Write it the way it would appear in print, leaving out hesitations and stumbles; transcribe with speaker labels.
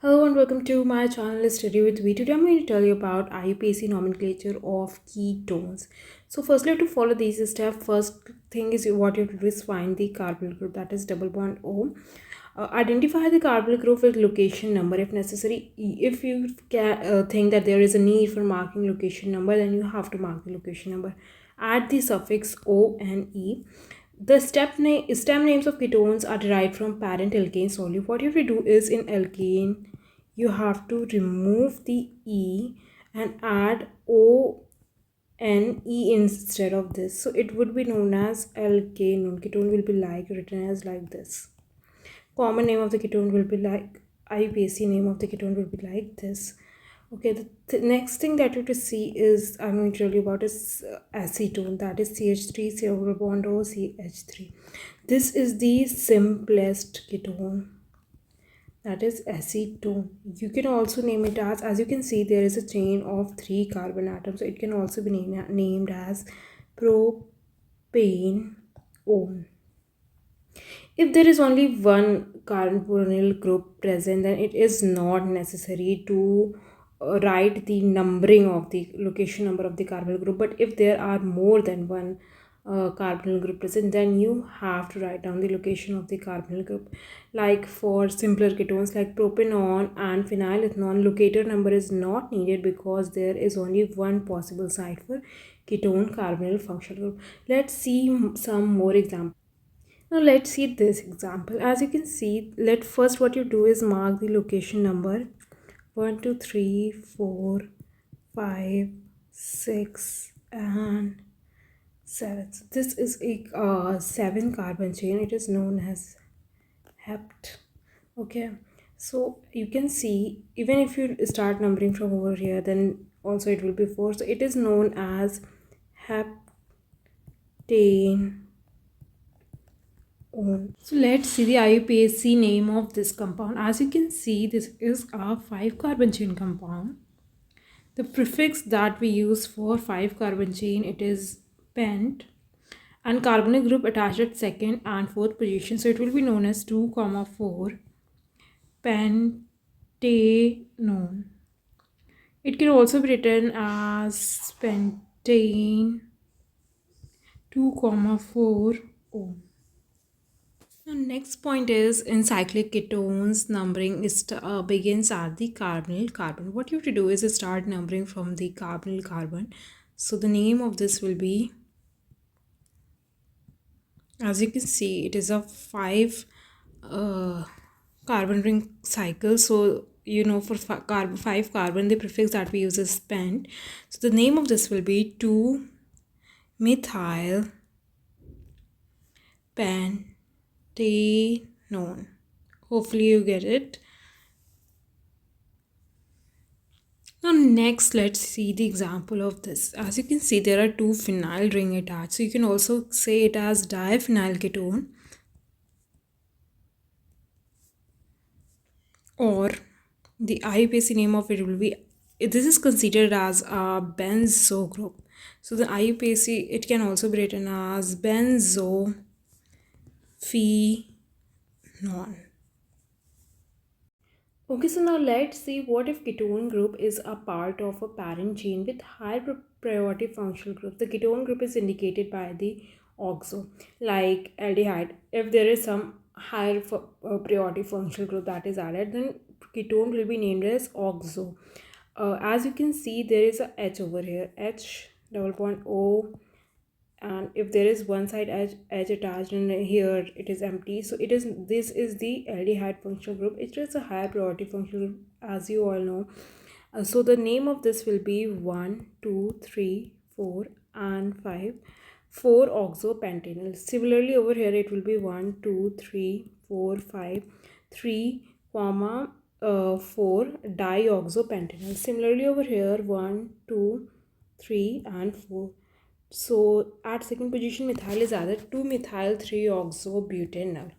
Speaker 1: Hello and welcome to my channel Study with Me. Today I'm going to tell you about IUPAC nomenclature of ketones. So firstly, to follow these steps, first thing is what you have to do is find the carbonyl group, that is double bond O. Identify the carbonyl group with location number if necessary. If you think that there is a need for marking location number, then you have to mark the location number. Add the suffix O and E. The stem names of ketones are derived from parent alkane solute. What you have to do is in alkane, you have to remove the E and add O N E instead of this. So it would be known as alkane. Ketone will be like written as like this. Common name of the ketone will be like IUPAC name of the ketone will be like this. Okay, the next thing that you have to see is I'm going to tell you about is acetone, that is CH3 silver bond O CH3. This is the simplest ketone, that is acetone. You can also name it as you can see there is a chain of 3 carbon atoms, so it can also be named as propane one. If there is only one carbonyl group present, then it is not necessary to write the numbering of the location number of the carbonyl group. But if there are more than one carbonyl group present, then you have to write down the location of the carbonyl group. Like for simpler ketones like propanone and phenylethanol, locator number is not needed because there is only one possible site for ketone carbonyl functional group. Let's see some more examples. Now let's see this example. As you can see, let first what you do is mark the location number 1, 2, 3, 4, 5, 6 and 7. So this is a 7 carbon chain. It is known as hept. Okay, so you can see even if you start numbering from over here, then also it will be 4. So it is known as heptane. So let's see the IUPAC name of this compound. As you can see, this is a 5 carbon chain compound. The prefix that we use for 5 carbon chain, it is pent, and carbonyl group attached at second and fourth position, so it will be known as 2, 4 pentanone. It can also be written as pentane 2, 4 O. The next point is in cyclic ketones, numbering begins at the carbonyl carbon. What you have to do is start numbering from the carbonyl carbon. So the name of this will be, as you can see, it is a 5 carbon ring cycle. So you know for 5 carbon, the prefix that we use is pent. So the name of this will be 2 methyl pentanone. Hopefully you get it. Now next, let's see the example of this. As you can see, there are 2 phenyl ring attached. So you can also say it as diphenyl ketone, or the IUPAC name of it will be, this is considered as a benzo group. So the IUPAC, it can also be written as benzophenol. Okay, so now let's see what if ketone group is a part of a parent chain with higher priority functional group. The ketone group is indicated by the oxo, like aldehyde. If there is some higher priority functional group that is added, then ketone will be named as oxo. As you can see, there is a H over here, H double bond O, and if there is one side edge attached and here it is empty, so this is the aldehyde functional group. It is a higher priority functional group, as you all know. So the name of this will be 1, 2, 3, 4 and 5, 4 oxopentanol. Similarly over here it will be 1, 2, 3, 4, 5, 3 comma 4 dioxopentanol. Similarly over here 1, 2, 3 and 4. So at second position methyl is added, 2 methyl 3 oxobutanol.